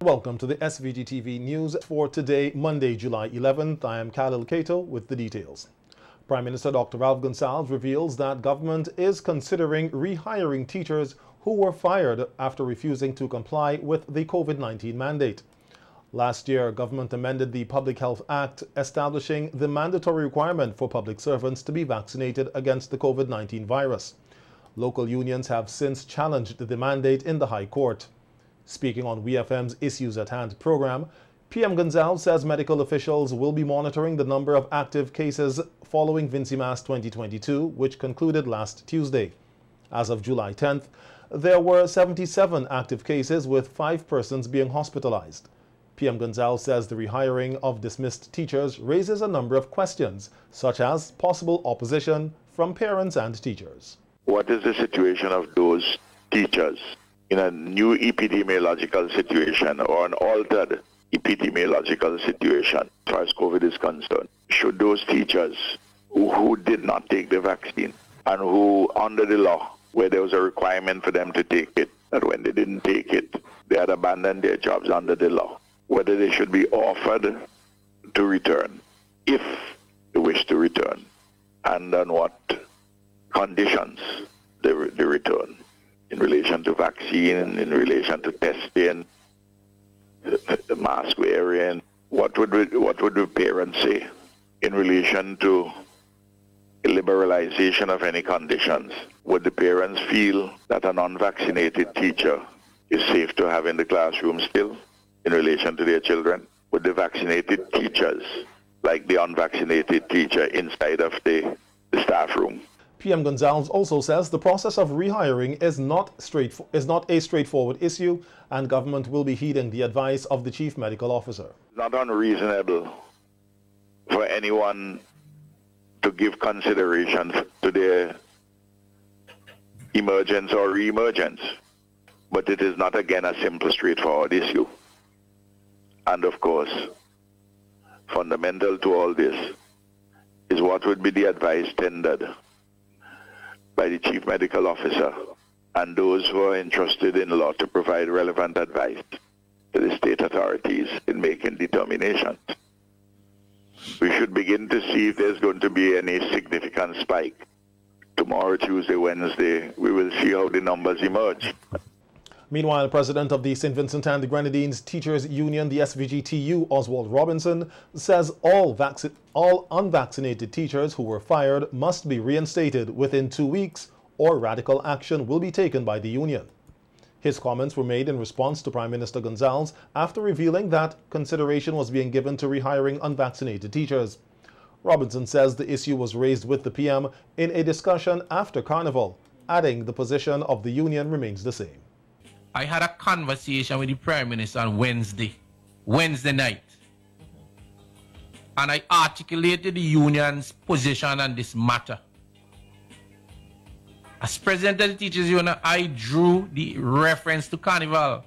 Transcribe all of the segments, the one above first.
Welcome to the SVG-TV news for today, Monday, July 11th. I am Khalil Kato with the details. Prime Minister Dr. Ralph Gonsalves reveals that government is considering rehiring teachers who were fired after refusing to comply with the COVID-19 mandate. Last year, government amended the Public Health Act, establishing the mandatory requirement for public servants to be vaccinated against the COVID-19 virus. Local unions have since challenged the mandate in the High Court. Speaking on WeFM's Issues at Hand program, PM Gonsalves says medical officials will be monitoring the number of active cases following Vincimas 2022, which concluded last Tuesday. As of July 10th, there were 77 active cases with 5 persons being hospitalized. PM Gonsalves says the rehiring of dismissed teachers raises a number of questions, such as possible opposition from parents and teachers. What is the situation of those teachers in a new epidemiological situation or an altered epidemiological situation as far as COVID is concerned? Should those teachers who did not take the vaccine and who, under the law, where there was a requirement for them to take it, that when they didn't take it, they had abandoned their jobs under the law, whether they should be offered to return, if they wish to return, and on what conditions they return, in relation to vaccine, in relation to testing, the mask wearing. What would the parents say in relation to liberalization of any conditions? Would the parents feel that an unvaccinated teacher is safe to have in the classroom still in relation to their children? Would the vaccinated teachers like the unvaccinated teacher inside of the staff room? PM Gonsalves also says the process of rehiring is not a straightforward issue, and government will be heeding the advice of the Chief Medical Officer. It's not unreasonable for anyone to give consideration to their emergence or re-emergence, but it is not again a simple, straightforward issue. And of course, fundamental to all this is what would be the advice tendered by the Chief Medical Officer and those who are entrusted in law to provide relevant advice to the state authorities in making determinations. We should begin to see if there's going to be any significant spike. Tomorrow, Tuesday, Wednesday, we will see how the numbers emerge. Meanwhile, President of the St. Vincent and the Grenadines Teachers Union, the SVG-TU, Oswald Robinson, says all unvaccinated teachers who were fired must be reinstated within 2 weeks, or radical action will be taken by the union. His comments were made in response to Prime Minister Gonsalves after revealing that consideration was being given to rehiring unvaccinated teachers. Robinson says the issue was raised with the PM in a discussion after Carnival, adding the position of the union remains the same. I had a conversation with the Prime Minister on Wednesday night, and I articulated the union's position on this matter. As President of the Teachers Union, I drew the reference to Carnival.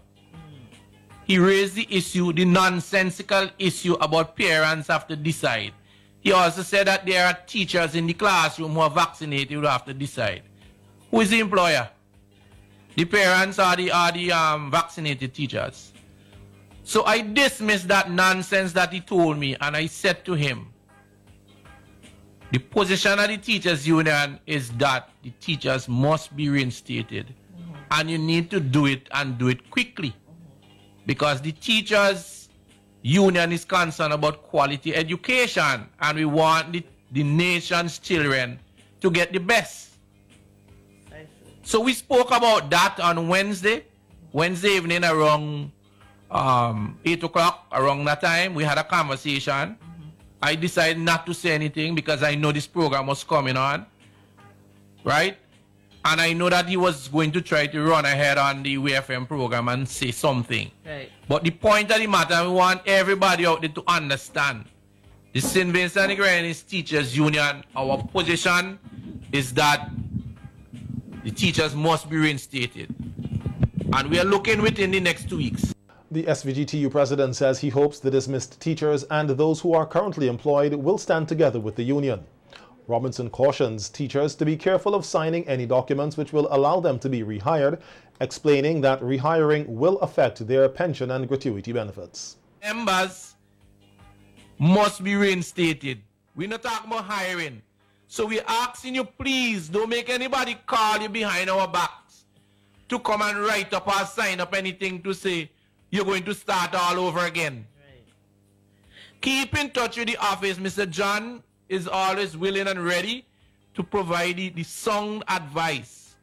He raised the issue, the nonsensical issue about parents have to decide. He also said that there are teachers in the classroom who are vaccinated who have to decide. Who is the employer? The parents are the vaccinated teachers. So I dismissed that nonsense that he told me, and I said to him, the position of the teachers union is that the teachers must be reinstated. And you need to do it, and do it quickly. Because the teachers union is concerned about quality education, and we want the nation's children to get the best. So we spoke about that on Wednesday evening around 8 o'clock, around that time. We had a conversation. I decided not to say anything because I know this program was coming on, right? And I know that he was going to try to run ahead on the WFM program and say something. Right. But the point of the matter, we want everybody out there to understand. The St. Vincent and the Grenadines Teachers Union, our position is that the teachers must be reinstated. And we are looking within the next 2 weeks. The SVG-TU president says he hopes the dismissed teachers and those who are currently employed will stand together with the union. Robinson cautions teachers to be careful of signing any documents which will allow them to be rehired, explaining that rehiring will affect their pension and gratuity benefits. Members must be reinstated. We're not talking about hiring. So we're asking you, please don't make anybody call you behind our backs to come and write up or sign up anything to say you're going to start all over again. Right. Keep in touch with the office. Mr. John is always willing and ready to provide the sound advice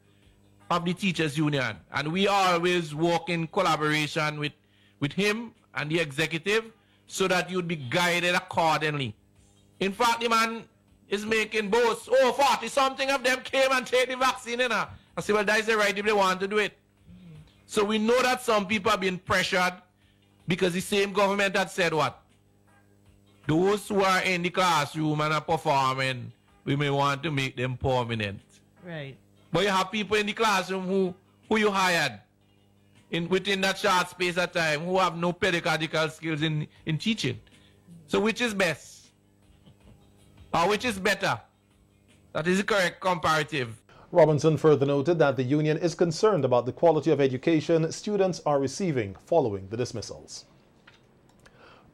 of the teachers union. And we always work in collaboration with him and the executive so that you'd be guided accordingly. In fact, the man is making boasts. Oh, 40-something of them came and take the vaccine. I say, well, that's the right if they want to do it. So we know that some people are being pressured because the same government had said what? Those who are in the classroom and are performing, we may want to make them permanent. Right. But you have people in the classroom who you hired within that short space of time who have no pedagogical skills in teaching. So which is best? Or which is better? That is the correct comparative. Robinson further noted that the union is concerned about the quality of education students are receiving following the dismissals.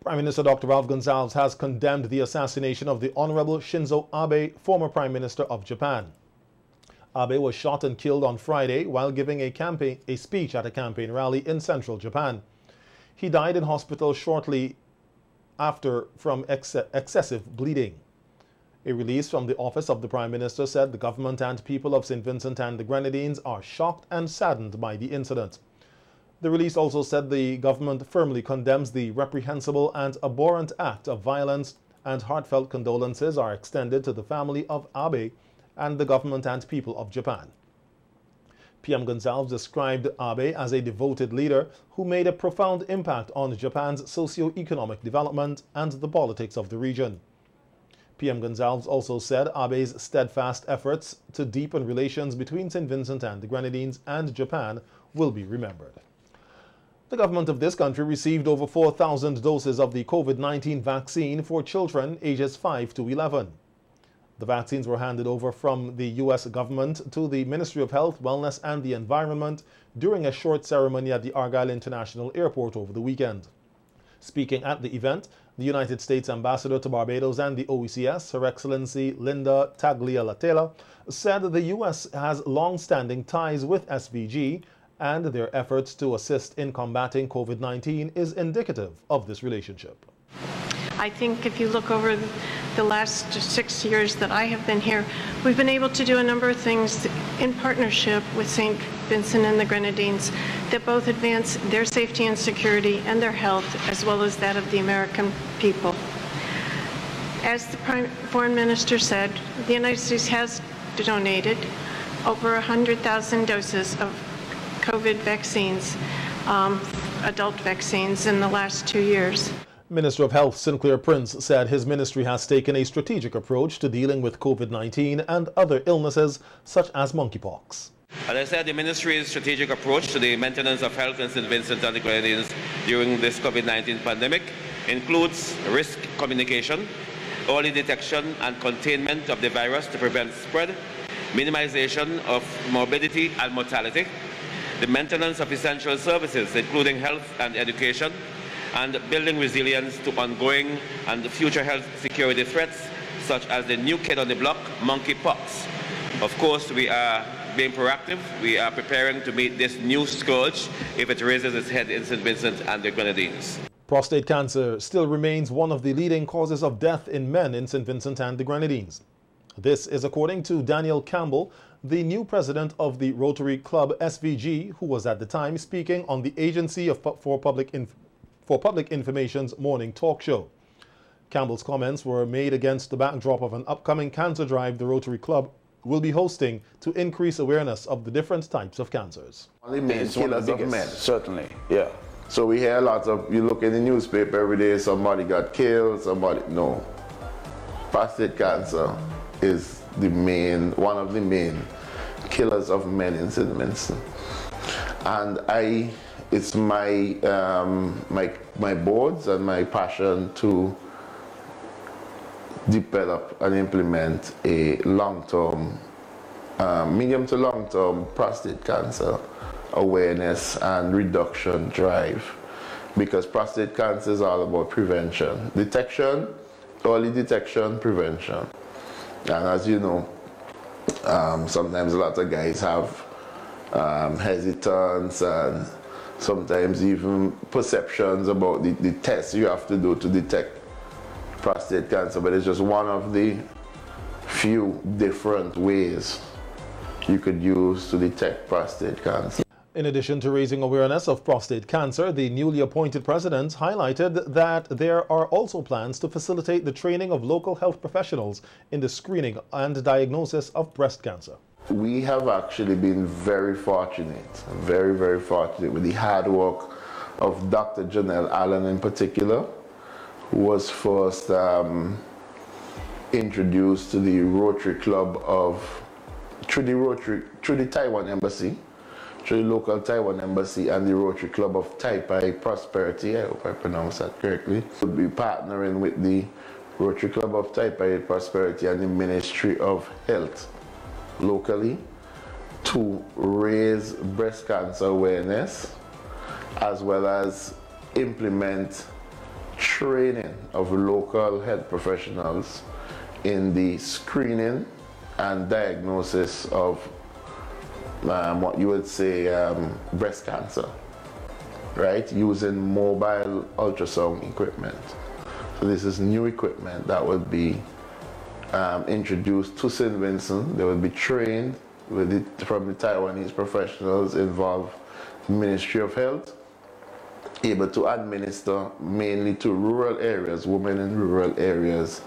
Prime Minister Dr. Ralph Gonsalves has condemned the assassination of the Honorable Shinzo Abe, former Prime Minister of Japan. Abe was shot and killed on Friday while giving a speech at a campaign rally in central Japan. He died in hospital shortly after from excessive bleeding. A release from the office of the Prime Minister said the government and people of St. Vincent and the Grenadines are shocked and saddened by the incident. The release also said the government firmly condemns the reprehensible and abhorrent act of violence, and heartfelt condolences are extended to the family of Abe and the government and people of Japan. PM Gonsalves described Abe as a devoted leader who made a profound impact on Japan's socio-economic development and the politics of the region. PM Gonsalves also said Abe's steadfast efforts to deepen relations between St. Vincent and the Grenadines and Japan will be remembered. The government of this country received over 4,000 doses of the COVID-19 vaccine for children ages 5 to 11. The vaccines were handed over from the U.S. government to the Ministry of Health, Wellness and the Environment during a short ceremony at the Argyle International Airport over the weekend. Speaking at the event, the United States Ambassador to Barbados and the OECS, Her Excellency Linda Tagliatella, said the U.S. has long-standing ties with SVG, and their efforts to assist in combating COVID-19 is indicative of this relationship. I think if you look over the last 6 years that I have been here, we've been able to do a number of things in partnership with St. Vincent and the Grenadines that both advance their safety and security and their health, as well as that of the American people. As the Foreign Minister said, the United States has donated over 100,000 doses of COVID vaccines, adult vaccines, in the last 2 years. Minister of Health Sinclair Prince said his ministry has taken a strategic approach to dealing with COVID-19 and other illnesses such as monkeypox. As I said, the ministry's strategic approach to the maintenance of health in St. Vincent and the Grenadines during this COVID-19 pandemic includes risk communication, early detection and containment of the virus to prevent spread, minimization of morbidity and mortality, the maintenance of essential services, including health and education, and building resilience to ongoing and future health security threats, such as the new kid on the block, monkeypox. Of course, we are being proactive. We are preparing to meet this new scourge if it raises its head in St. Vincent and the Grenadines. Prostate cancer still remains one of the leading causes of death in men in St. Vincent and the Grenadines. This is according to Daniel Campbell, the new president of the Rotary Club SVG, who was at the time speaking on the Agency for Public Information's morning talk show. Campbell's comments were made against the backdrop of an upcoming cancer drive the Rotary Club will be hosting to increase awareness of the different types of cancers. The main killers of men, certainly, yeah. So we hear lots of, you look in the newspaper every day, somebody got killed, no. Prostate cancer is one of the main killers of men in St. Vincent. And it's my boards and my passion to develop and implement a long-term, medium to long-term prostate cancer awareness and reduction drive, because prostate cancer is all about prevention, detection, early detection, prevention. And as you know, sometimes a lot of guys have hesitance and sometimes even perceptions about the tests you have to do to detect prostate cancer, but it's just one of the few different ways you could use to detect prostate cancer. In addition to raising awareness of prostate cancer, the newly appointed president highlighted that there are also plans to facilitate the training of local health professionals in the screening and diagnosis of breast cancer. We have actually been very fortunate, very, very fortunate with the hard work of Dr. Janelle Allen in particular, who was first introduced to the Rotary Club through the Taiwan Embassy, through the local Taiwan Embassy and the Rotary Club of Taipei Prosperity. I hope I pronounced that correctly. We'll be partnering with the Rotary Club of Taipei Prosperity and the Ministry of Health locally to raise breast cancer awareness, as well as implement training of local health professionals in the screening and diagnosis of what you would say breast cancer, right, using mobile ultrasound equipment. So this is new equipment that would be introduced to St. Vincent. They would be trained with it from the Taiwanese professionals involved in the Ministry of Health, able to administer mainly to rural areas, women in rural areas.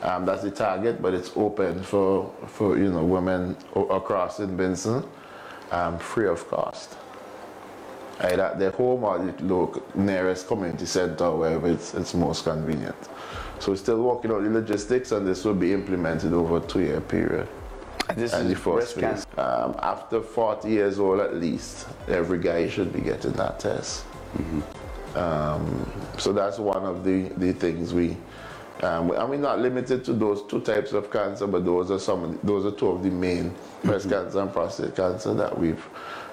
That's the target, but it's open for you know, women across St. Vincent, free of cost, either at their home or the local nearest community center, wherever it's most convenient. So we're still working on the logistics, and this will be implemented over a 2-year period. And this is the first phase. After 40 years old at least, every guy should be getting that test. So that's one of the things we, and we're not limited to those 2 types of cancer, but those are 2 of the main, breast cancer and prostate cancer, that we've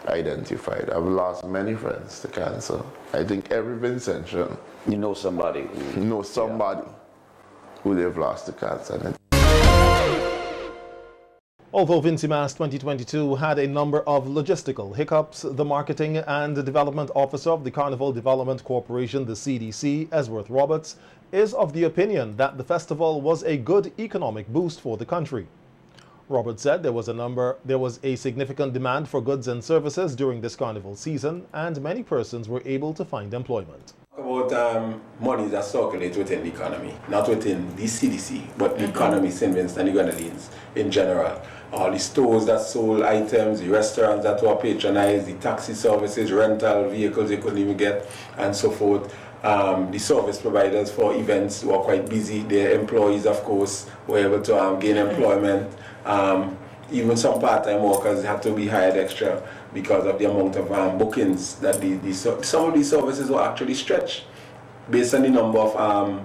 identified. I've lost many friends to cancer. I think every Vincentian, you know somebody who they've lost to cancer. Although VincyMass 2022 had a number of logistical hiccups, the Marketing and Development Officer of the Carnival Development Corporation, the CDC, Esworth Roberts, is of the opinion that the festival was a good economic boost for the country. Roberts said there was a significant demand for goods and services during this carnival season, and many persons were able to find employment. About money that circulates within the economy, not within the CDC, but the economy, St. Vincent and the Grenadines in general. All the stores that sold items, the restaurants that were patronized, the taxi services, rental vehicles you couldn't even get, and so forth. The service providers for events were quite busy. Their employees, of course, were able to gain employment. Even some part-time workers had to be hired extra because of the amount of bookings that some of these services were actually stretched based on the number of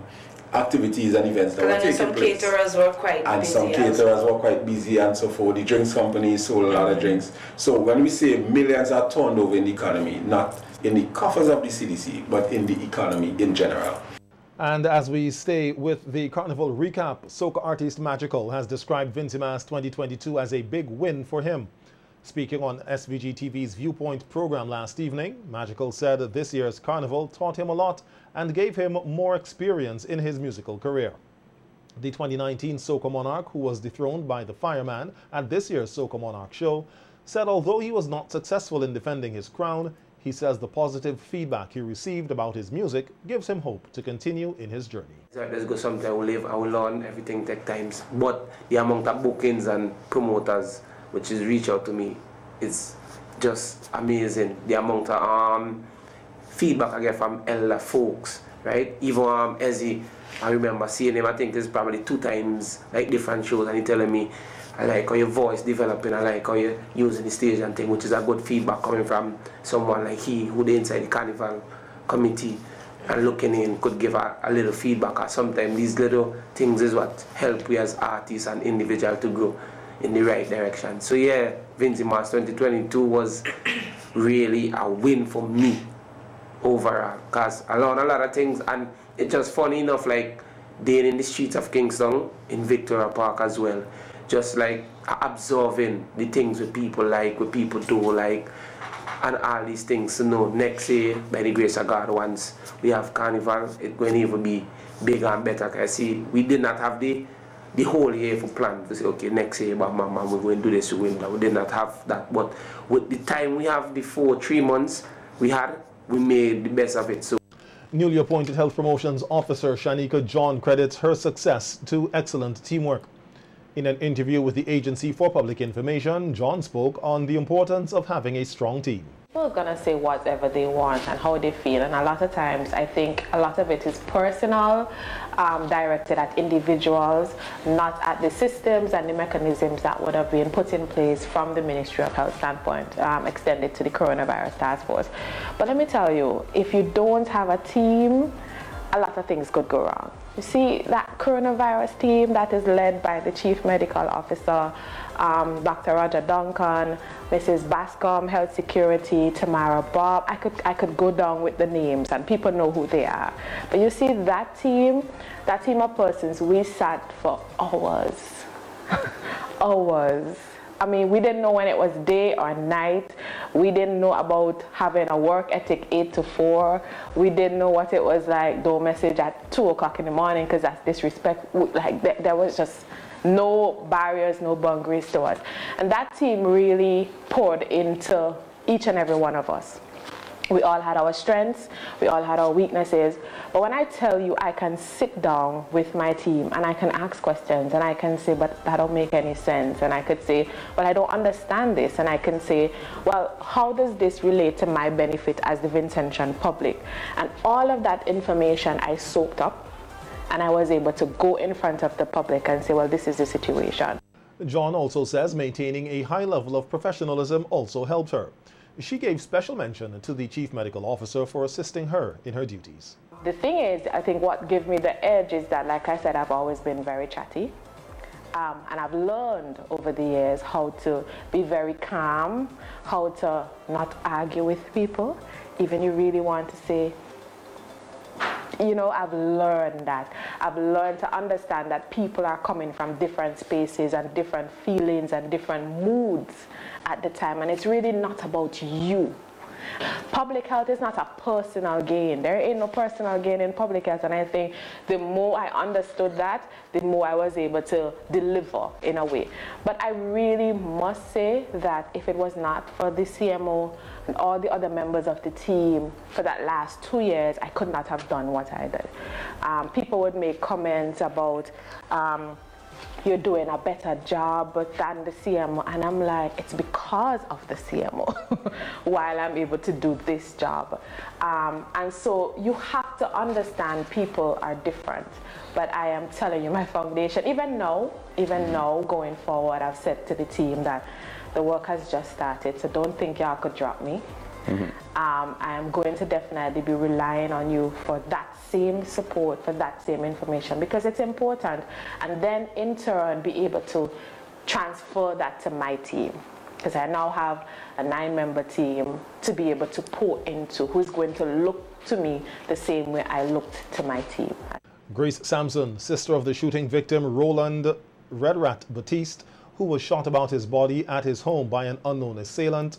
activities and events that were taking place. Caterers were quite busy. And some caterers were quite busy, and so forth. The drinks companies sold a lot of drinks. So when we say millions are turned over in the economy, not in the coffers of the CDC, but in the economy in general. And as we stay with the carnival recap, soca artist Magical has described VincyMass 2022 as a big win for him. Speaking on SVG-TV's Viewpoint program last evening, Magical said that this year's carnival taught him a lot and gave him more experience in his musical career. The 2019 Soca Monarch, who was dethroned by the Fireman at this year's Soca Monarch show, said although he was not successful in defending his crown, he says the positive feedback he received about his music gives him hope to continue in his journey. Let's go sometime, we'll live, I will learn, everything takes time. But the amount of bookings and promoters which is reach out to me is just amazing. The amount of feedback I get from elder folks, right? Even Ezzy, I remember seeing him, I think it's probably 2 times, like different shows, and he telling me, I like how your voice developing, I like how you're using the stage and thing, which is a good feedback coming from someone like he, who is inside the carnival committee. and looking in could give a little feedback, or sometimes these little things is what help we as artists and individuals to grow in the right direction. So yeah, Vincy Mars 2022 was really a win for me overall, because I learned a lot of things, and it's just funny enough, like being in the streets of Kingston, in Victoria Park as well, just like observing the things with people like, what people do like, and all these things. You know, next year, by the grace of God, once we have Carnival, it's going to even be bigger and better. Cause see, we did not have the whole year for plan to say, okay, next year, we're going to do this. We did not have that. But with the time we have before, 3 months, we made the best of it. So. Newly appointed Health Promotions Officer Shanika John credits her success to excellent teamwork. In an interview with the Agency for Public Information, John spoke on the importance of having a strong team. People are going to say whatever they want and how they feel, and a lot of times I think a lot of it is personal, directed at individuals, not at the systems and the mechanisms that would have been put in place from the Ministry of Health standpoint, extended to the Coronavirus Task Force. But let me tell you, if you don't have a team, a lot of things could go wrong. You see, that coronavirus team that is led by the Chief Medical Officer, Dr. Roger Duncan, Mrs. Bascom, Health Security, Tamara Bob, I could go down with the names and people know who they are. But you see, that team of persons, we sat for hours, hours. I mean, we didn't know when it was day or night. We didn't know about having a work ethic 8 to 4. We didn't know what it was like, don't message at 2 o'clock in the morning because that's disrespect. Like, there was just no barriers, no boundaries to us. And that team really poured into each and every one of us. We all had our strengths, we all had our weaknesses, but when I tell you I can sit down with my team and I can ask questions and I can say, but that don't make any sense, and I could say, well, I don't understand this, and I can say, well, how does this relate to my benefit as the Vincentian public? And all of that information I soaked up, and I was able to go in front of the public and say, well, this is the situation. John also says maintaining a high level of professionalism also helped her. She gave special mention to the Chief Medical Officer for assisting her in her duties. The thing is, I think what gave me the edge is that, like I said, I've always been very chatty. And I've learned over the years how to be very calm, how to not argue with people, even you really want to say, you know, I've learned that. I've learned to understand that people are coming from different spaces and different feelings and different moods at the time, and it's really not about you. Public health is not a personal gain. There ain't no personal gain in public health, and I think the more I understood that, the more I was able to deliver in a way. But I really must say that if it was not for the CMO and all the other members of the team for that last 2 years, I could not have done what I did. People would make comments about you're doing a better job than the CMO, and I'm like, it's because of the CMO while I'm able to do this job. And so you have to understand people are different, but I am telling you, my foundation, even now going forward, I've said to the team that the work has just started, so don't think y'all could drop me. I'm going to definitely be relying on you for that same support, for that same information, because it's important, and then in turn be able to transfer that to my team, because I now have a 9-member team to be able to pour into, who's going to look to me the same way I looked to my team. Grace Sampson, sister of the shooting victim Roland Red Rat Batiste, who was shot about his body at his home by an unknown assailant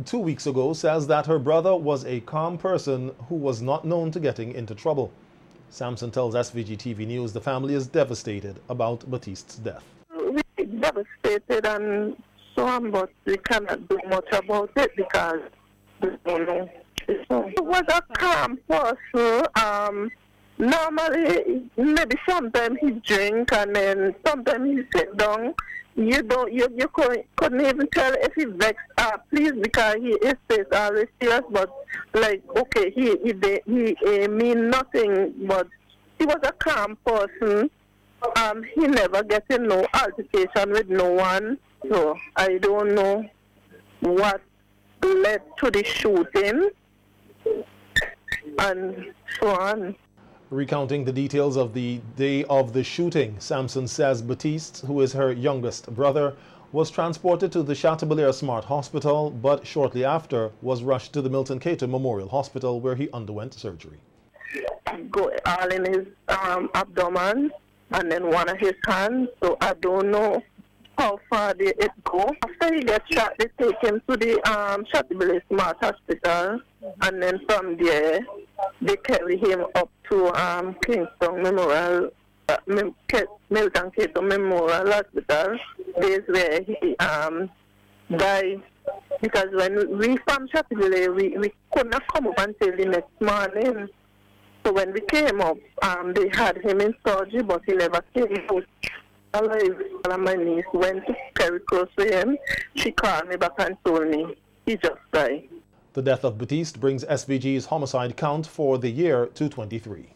2 weeks ago, says that her brother was a calm person who was not known to getting into trouble. Sampson tells SVG-TV News the family is devastated about Batiste's death. We're devastated and so on, but we cannot do much about it because we don't know. He was a calm person. Normally, maybe sometimes he drink and then sometimes he sit down. You couldn't even tell if he vexed or pleased because his face always serious, but like, okay, he mean nothing, but he was a calm person. He never get in no altercation with no one, so I don't know what led to the shooting. and so on. Recounting the details of the day of the shooting, Sampson says Batiste, who is her youngest brother, was transported to the Chateaubriand Smart Hospital, but shortly after was rushed to the Milton Cato Memorial Hospital where he underwent surgery. Go all in his abdomen and then one of his hands, so I don't know how far it go. After he gets shot, they take him to the Chateaubriand Smart Hospital, and then from there they carry him up to Kingston Memorial, Milton Cato Memorial Hospital. This is where he died, because when we from Chateaubriand, we could not come up until the next morning. So when we came up, they had him in surgery, but he never came out alive. My niece went very close to him. She called me back and told me he just died. The death of Batiste brings SVG's homicide count for the year to 23.